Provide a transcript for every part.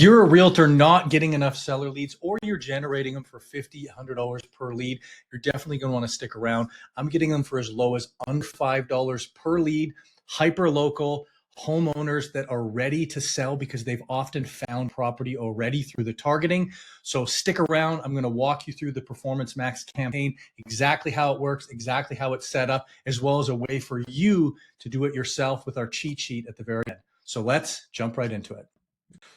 you're a realtor not getting enough seller leads, or you're generating them for $50, $100 per lead, you're definitely going to want to stick around. I'm getting them for as low as under $5 per lead, hyper local homeowners that are ready to sell because they've often found property already through the targeting. So stick around. I'm going to walk you through the Performance Max campaign, exactly how it works, exactly how it's set up, as well as a way for you to do it yourself with our cheat sheet at the very end. So let's jump right into it.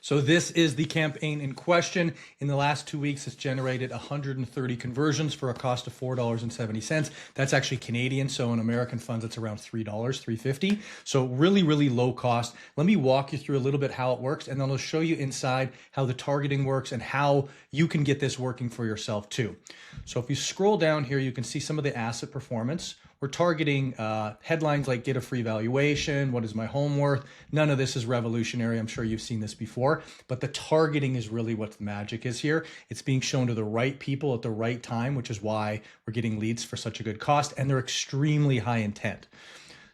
So this is the campaign in question. In the last 2 weeks, it's generated 130 conversions for a cost of $4.70. That's actually Canadian. So in American funds, it's around $3, $3.50. So really, really low cost. Let me walk you through a little bit how it works, and then I'll show you inside how the targeting works and how you can get this working for yourself too. So if you scroll down here, you can see some of the asset performance. We're targeting headlines like get a free valuation, what is my home worth? None of this is revolutionary. I'm sure you've seen this before, but the targeting is really what the magic is here. It's being shown to the right people at the right time, which is why we're getting leads for such a good cost, and they're extremely high intent.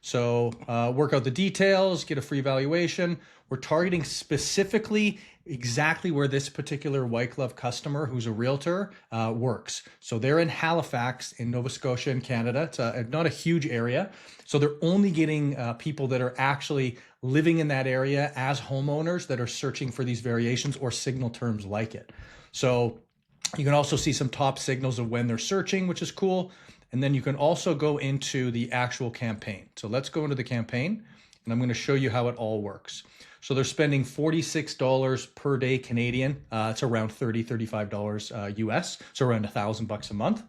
So work out the details, get a free valuation. We're targeting specifically exactly where this particular white glove customer who's a realtor works. So they're in Halifax in Nova Scotia in Canada. It's not a huge area. So they're only getting people that are actually living in that area as homeowners that are searching for these variations or signal terms like it. So you can also see some top signals of when they're searching, which is cool. And then you can also go into the actual campaign. So let's go into the campaign, and I'm going to show you how it all works. So they're spending $46 per day Canadian. It's around $30, $35 US, so around $1,000 a month.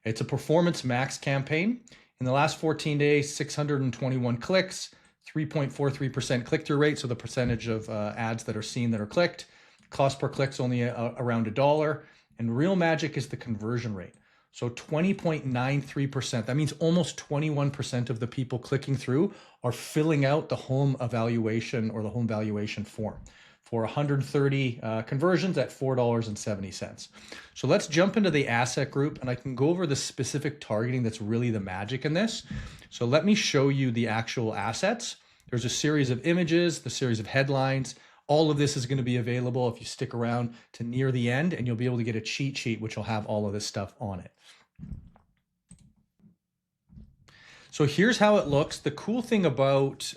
It's a Performance Max campaign. In the last 14 days, 621 clicks, 3.43% click-through rate, so the percentage of ads that are seen that are clicked. Cost per click's only around $1. And real magic is the conversion rate. So 20.93%, that means almost 21% of the people clicking through are filling out the home evaluation or the home valuation form for 130 conversions at $4.70. So let's jump into the asset group, and I can go over the specific targeting that's really the magic in this. So let me show you the actual assets. There's a series of images, the series of headlines. All of this is going to be available if you stick around to near the end, and you'll be able to get a cheat sheet which will have all of this stuff on it. So here's how it looks. The cool thing about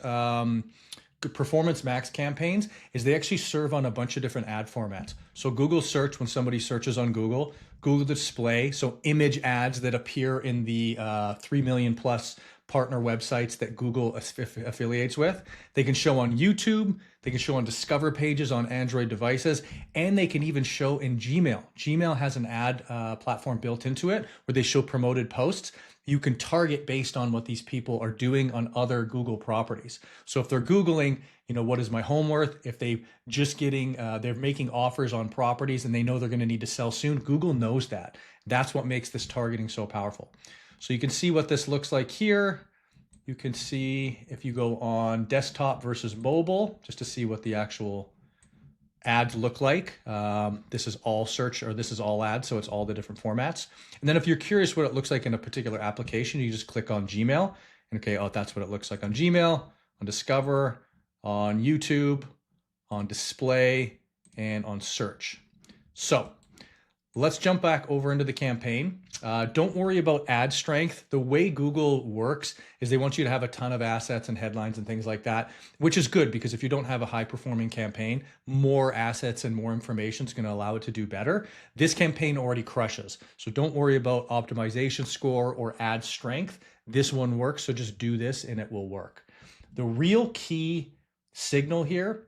Performance Max campaigns is they actually serve on a bunch of different ad formats. So Google search, when somebody searches on Google, Google display, so image ads that appear in the 3 million plus partner websites that Google affiliates with. They can show on YouTube, they can show on Discover pages on Android devices, and they can even show in Gmail. Gmail has an ad platform built into it where they show promoted posts. You can target based on what these people are doing on other Google properties. So if they're Googling, you know, what is my home worth? If they just getting, they're making offers on properties and they know they're going to need to sell soon, Google knows that. That's what makes this targeting so powerful. So you can see what this looks like here. You can see if you go on desktop versus mobile, just to see what the actual ads look like. This is all search, or this is all ads, so it's all the different formats. And then if you're curious what it looks like in a particular application, you just click on Gmail. And okay, oh, that's what it looks like on Gmail, on Discover, on YouTube, on Display, and on Search. So let's jump back over into the campaign. Don't worry about ad strength. The way Google works is they want you to have a ton of assets and headlines and things like that, which is good because if you don't have a high performing campaign, more assets and more information is going to allow it to do better. This campaign already crushes. So don't worry about optimization score or ad strength. This one works. So just do this and it will work. The real key signal here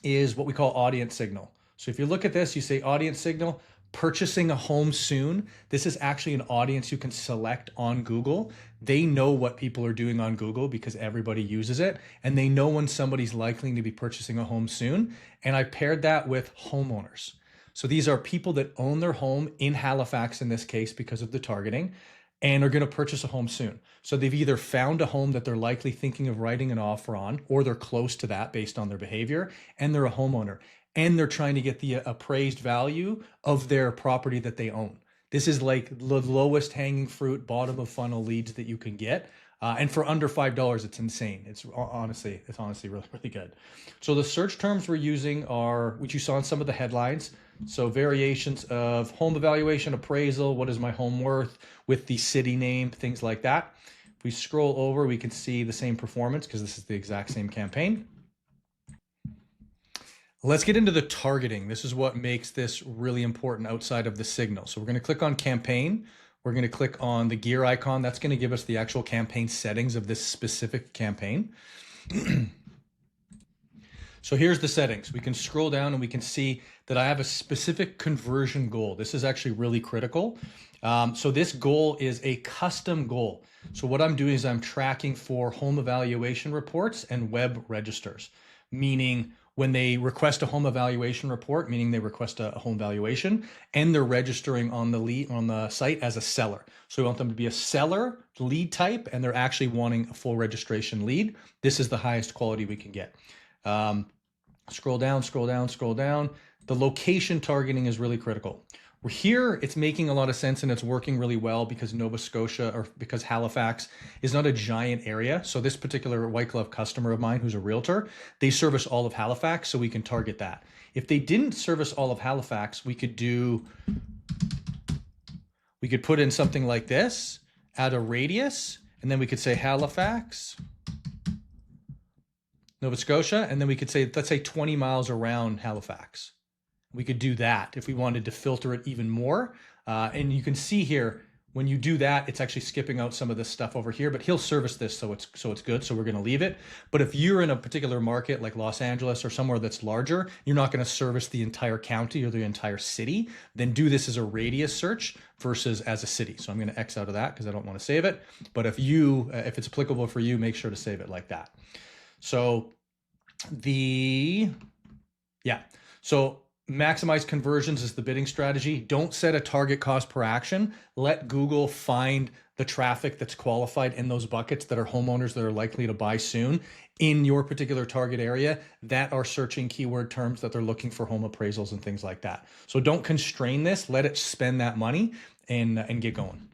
is what we call audience signal. So if you look at this, you say audience signal, purchasing a home soon. This is actually an audience you can select on Google. They know what people are doing on Google because everybody uses it, and they know when somebody's likely to be purchasing a home soon. And I paired that with homeowners. So these are people that own their home in Halifax in this case because of the targeting, and are going to purchase a home soon. So they've either found a home that they're likely thinking of writing an offer on, or they're close to that based on their behavior, and they're a homeowner. And they're trying to get the appraised value of their property that they own. This is like the lowest hanging fruit, bottom of funnel leads that you can get. And for under $5, it's insane. It's honestly really, really good. So the search terms we're using are, which you saw in some of the headlines. So variations of home evaluation, appraisal, what is my home worth with the city name, things like that. If we scroll over, we can see the same performance because this is the exact same campaign. Let's get into the targeting. This is what makes this really important outside of the signal. So we're going to click on campaign. We're going to click on the gear icon. That's going to give us the actual campaign settings of this specific campaign. So here's the settings. We can scroll down and we can see that I have a specific conversion goal. This is actually really critical. So this goal is a custom goal. So what I'm doing is I'm tracking for home evaluation reports and web registers, meaning when they request a home evaluation report, meaning they request a home valuation, and they're registering on the site as a seller. So we want them to be a seller lead type, and they're actually wanting a full registration lead. This is the highest quality we can get. Scroll down, scroll down, scroll down. The location targeting is really critical. Here, it's making a lot of sense and it's working really well because Nova Scotia or because Halifax is not a giant area. So this particular white glove customer of mine who's a realtor, they service all of Halifax, so we can target that. If they didn't service all of Halifax, we could put in something like this, add a radius, and then we could say Halifax, Nova Scotia, and then we could say, let's say 20 miles around Halifax. We could do that if we wanted to filter it even more. And you can see here, when you do that, it's actually skipping out some of this stuff over here, but he'll service this, so it's good. So we're going to leave it. But if you're in a particular market like Los Angeles or somewhere that's larger, you're not going to service the entire county or the entire city, then do this as a radius search versus as a city. So I'm going to X out of that because I don't want to save it. But if it's applicable for you, make sure to save it like that. So so maximize conversions is the bidding strategy. Don't set a target cost per action. Let Google find the traffic that's qualified in those buckets that are homeowners that are likely to buy soon in your particular target area that are searching keyword terms that they're looking for home appraisals and things like that. So don't constrain this. Let it spend that money and get going.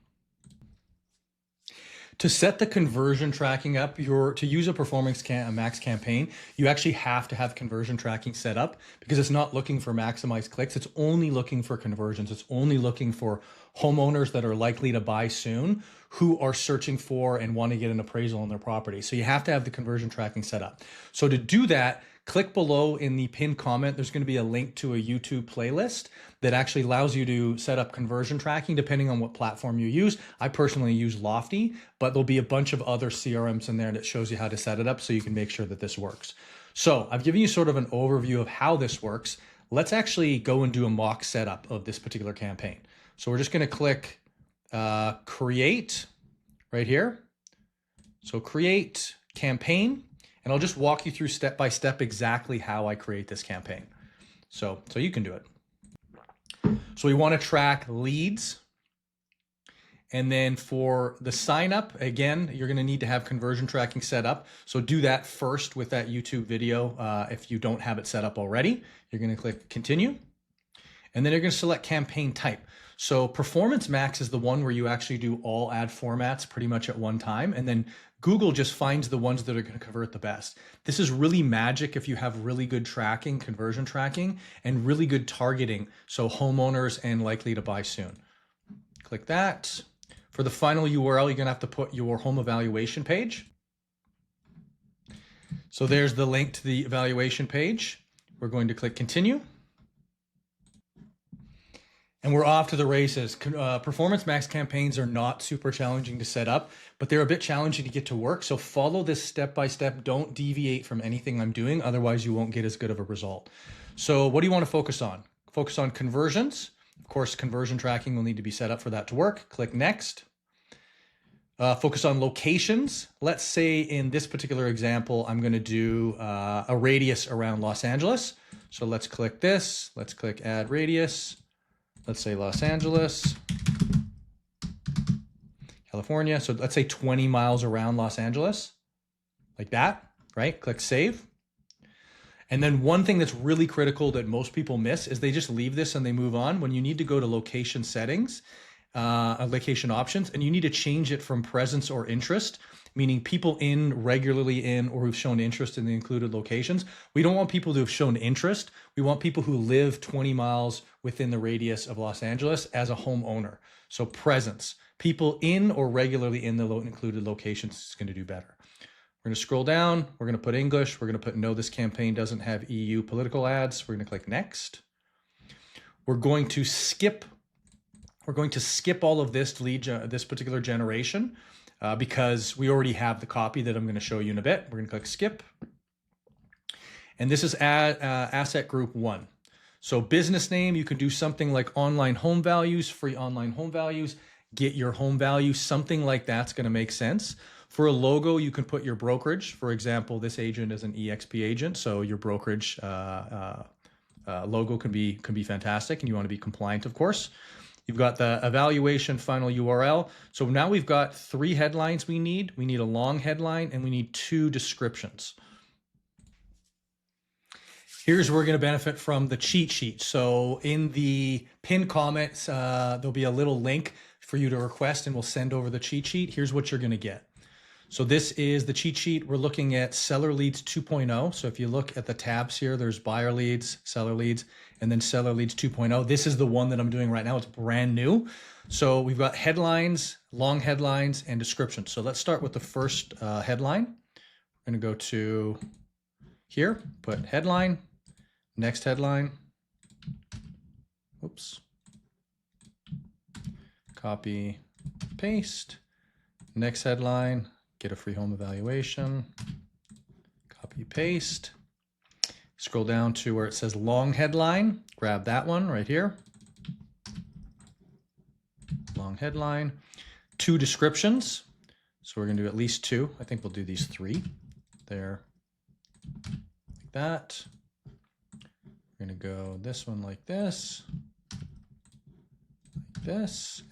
To set the conversion tracking up, to use a Performance Max campaign, you actually have to have conversion tracking set up because it's not looking for maximized clicks. It's only looking for conversions. It's only looking for homeowners that are likely to buy soon who are searching for and want to get an appraisal on their property. So you have to have the conversion tracking set up. So to do that, click below in the pinned comment. There's going to be a link to a YouTube playlist that actually allows you to set up conversion tracking depending on what platform you use. I personally use Lofty, but there'll be a bunch of other CRMs in there that shows you how to set it up so you can make sure that this works. So I've given you sort of an overview of how this works. Let's actually go and do a mock setup of this particular campaign. So we're just going to click create right here. So create campaign. And I'll just walk you through step by step exactly how I create this campaign. So you can do it. So we want to track leads. And then for the sign up, again, you're going to need to have conversion tracking set up. So do that first with that YouTube video. If you don't have it set up already, you're going to click continue. And then you're going to select campaign type. So Performance Max is the one where you actually do all ad formats pretty much at one time. And then Google just finds the ones that are going to convert the best. This is really magic if you have really good tracking, conversion tracking, and really good targeting. So homeowners and likely to buy soon. Click that. For the final URL, you're going to have to put your home evaluation page. So there's the link to the evaluation page. We're going to click continue. And we're off to the races. Performance Max campaigns are not super challenging to set up, but they're a bit challenging to get to work. So follow this step by step. Don't deviate from anything I'm doing. Otherwise, you won't get as good of a result. So what do you want to focus on? Focus on conversions. Of course, conversion tracking will need to be set up for that to work. Click next. Focus on locations. Let's say in this particular example, I'm going to do a radius around Los Angeles. So let's click this. Let's click add radius. Let's say Los Angeles, California. So let's say 20 miles around Los Angeles, like that, right? Click save. And then one thing that's really critical that most people miss is they just leave this and they move on. When you need to go to location settings, location options, and you need to change it from presence or interest meaning people regularly in, or who've shown interest in the included locations. We don't want people to have shown interest. We want people who live 20 miles within the radius of Los Angeles as a homeowner. So presence, people in or regularly in the included locations is going to do better. We're going to scroll down. We're going to put English. We're going to put no, this campaign doesn't have EU political ads. We're going to click next. We're going to skip all of this this particular generation because we already have the copy that I'm going to show you in a bit. We're going to click skip. And this is asset group 1. So business name, you can do something like online home values, free online home values, get your home value, something like that's going to make sense. For a logo, you can put your brokerage. For example, this agent is an EXP agent, so your brokerage logo can be fantastic, and you want to be compliant, of course. You've got the evaluation final URL. So now we've got 3 headlines we need. We need a long headline, and we need 2 descriptions. Here's where we're going to benefit from the cheat sheet. So in the pinned comments, there'll be a little link for you to request, and we'll send over the cheat sheet. Here's what you're going to get. So this is the cheat sheet. We're looking at seller leads 2.0. So if you look at the tabs here, there's buyer leads, seller leads, and then seller leads 2.0. This is the one that I'm doing right now. It's brand new. So we've got headlines, long headlines, and descriptions. So let's start with the first headline. We're going to go to here, put headline, next headline. Oops. Copy, paste, next headline. Get a free home evaluation, copy, paste, scroll down to where it says long headline, grab that one right here, long headline, 2 descriptions. So we're gonna do at least 2. I think we'll do these 3 there, like that. We're gonna go this one like this,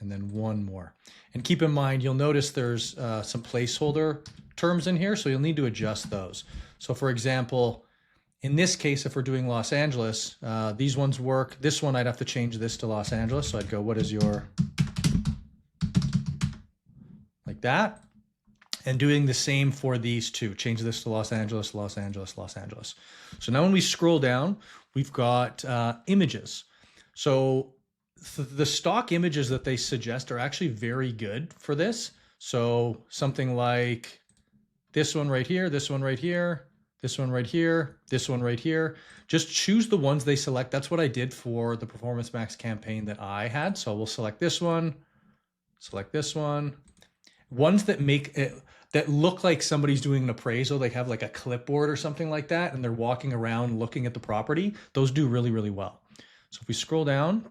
and then 1 more. And keep in mind, you'll notice there's some placeholder terms in here, so you'll need to adjust those. So for example, in this case, if we're doing Los Angeles, these ones work. This one, I'd have to change this to Los Angeles. So I'd go, what is your, like that. And doing the same for these 2. Change this to Los Angeles, Los Angeles, Los Angeles. So now when we scroll down, we've got images. So the stock images that they suggest are actually very good for this. So something like this one right here, this one right here, this one right here, this one right here. Just choose the ones they select. That's what I did for the Performance Max campaign that I had. So we'll select this one, select this one. Ones that make it, that look like somebody's doing an appraisal. They have like a clipboard or something like that, and they're walking around looking at the property. Those do really, really well. So if we scroll down,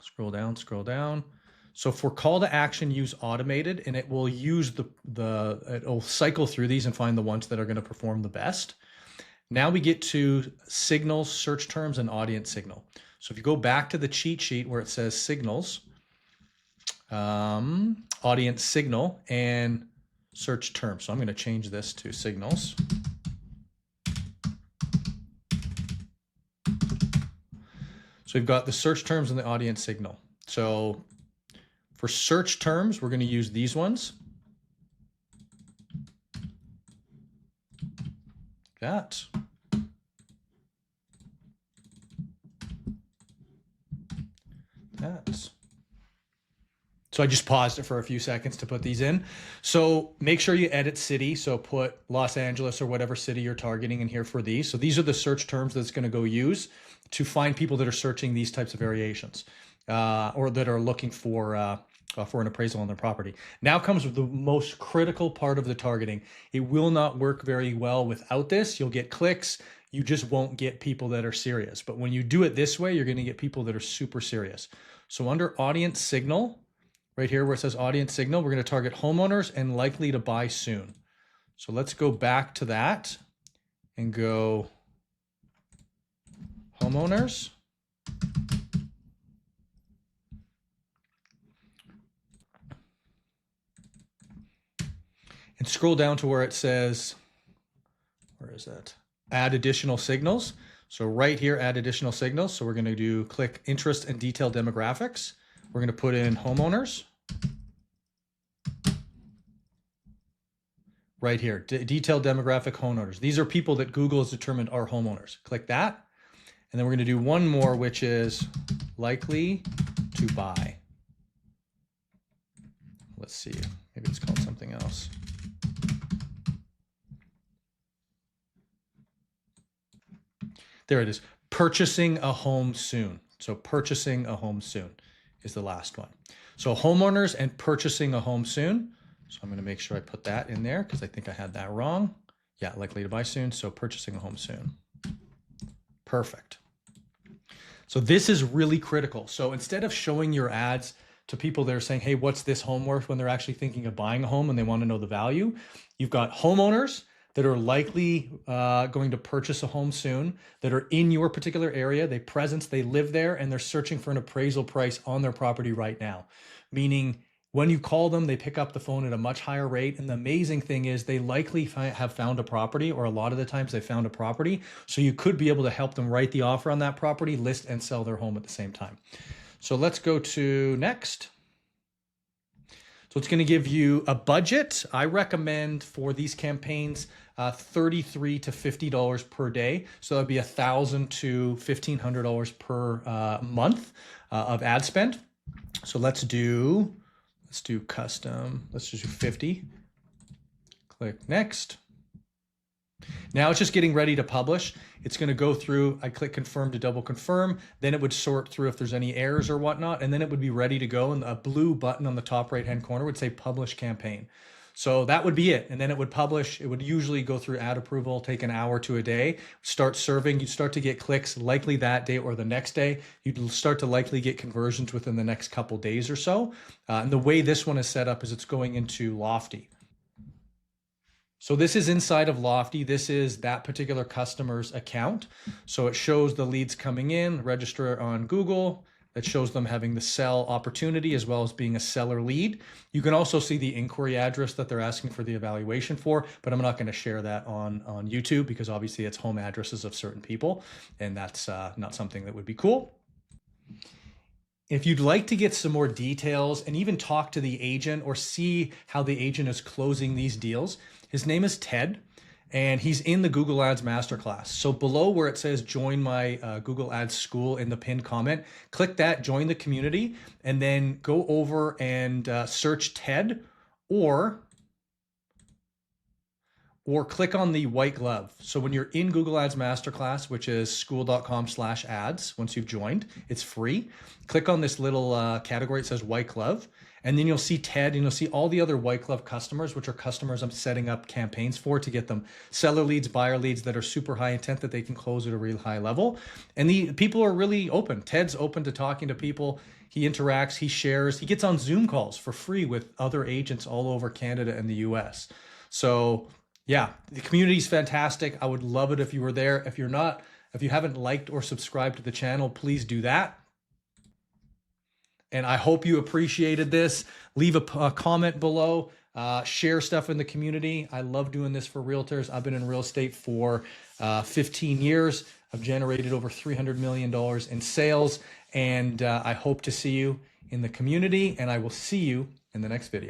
scroll down, scroll down. So for call to action, use automated, and it will use it'll cycle through these and find the ones that are going to perform the best. Now we get to signals, search terms, and audience signal. So if you go back to the cheat sheet where it says signals, audience signal, and search terms. So I'm going to change this to signals. So we've got the search terms and the audience signal. So for search terms, we're going to use these ones. That. That. So I just paused it for a few seconds to put these in. So make sure you edit city. So put Los Angeles or whatever city you're targeting in here for these. So these are the search terms that's going to go use to find people that are searching these types of variations or that are looking for an appraisal on their property. Now comes the most critical part of the targeting. It will not work very well without this. You'll get clicks. You just won't get people that are serious. But when you do it this way, you're going to get people that are super serious. So under audience signal, right here where it says audience signal, we're going to target homeowners and likely to buy soon. So let's go back to that and go homeowners. And scroll down to where it says, where is that? Add additional signals. So right here, add additional signals. So we're going to click interest and detailed demographics. We're going to put in homeowners. right here, detailed demographic homeowners. These are people that Google has determined are homeowners. Click that. And then we're going to do one more, which is likely to buy. Let's see, maybe it's called something else. There it is, purchasing a home soon. So purchasing a home soon is the last one. So homeowners and purchasing a home soon. So I'm going to make sure I put that in there because I think I had that wrong. Yeah, likely to buy soon. So purchasing a home soon. Perfect. So this is really critical. So instead of showing your ads to people that are saying, hey, what's this home worth, when they're actually thinking of buying a home and they want to know the value, you've got homeowners that are likely going to purchase a home soon, that are in your particular area, they live there, and they're searching for an appraisal price on their property right now. Meaning when you call them, they pick up the phone at a much higher rate. And the amazing thing is they likely have found a property, or a lot of the times they found a property. So you could be able to help them write the offer on that property, list and sell their home at the same time. So let's go to next. So it's going to give you a budget. I recommend for these campaigns $33 to $50 per day. So that'd be $1,000 to $1,500 per month of ad spend. So let's do custom. Let's just do 50. Click next. Now it's just getting ready to publish. It's going to go through. I click confirm to double confirm. Then it would sort through if there's any errors or whatnot. And then it would be ready to go. And a blue button on the top right-hand corner would say publish campaign. So that would be it. And then it would publish. It would usually go through ad approval, take an hour to a day, start serving. You'd start to get clicks likely that day or the next day. You'd start to likely get conversions within the next couple days or so. And the way this one is set up is it's going into Lofty. So this is inside of Lofty. This is that particular customer's account. So it shows the leads coming in, register on Google. That shows them having the sell opportunity as well as being a seller lead. You can also see the inquiry address that they're asking for the evaluation for, but I'm not going to share that on YouTube because obviously it's home addresses of certain people, and that's not something that would be cool. If you'd like to get some more details and even talk to the agent or see how the agent is closing these deals, his name is Ted, and he's in the Google Ads Masterclass. So below where it says join my Google Ads school in the pinned comment, click that, join the community, and then go over and search Ted or click on the white glove. So when you're in Google Ads Masterclass, which is school.com/ads, once you've joined, it's free. Click on this little category. It says white glove. And then you'll see Ted and you'll see all the other white glove customers, which are customers I'm setting up campaigns for to get them seller leads, buyer leads that are super high intent that they can close at a real high level. And the people are really open. Ted's open to talking to people. He interacts, he shares, he gets on Zoom calls for free with other agents all over Canada and the US. So yeah, the community is fantastic. I would love it if you were there. If you haven't liked or subscribed to the channel, please do that. And I hope you appreciated this. Leave a comment below, share stuff in the community. I love doing this for realtors. I've been in real estate for 15 years. I've generated over $300 million in sales, and I hope to see you in the community, and I will see you in the next video.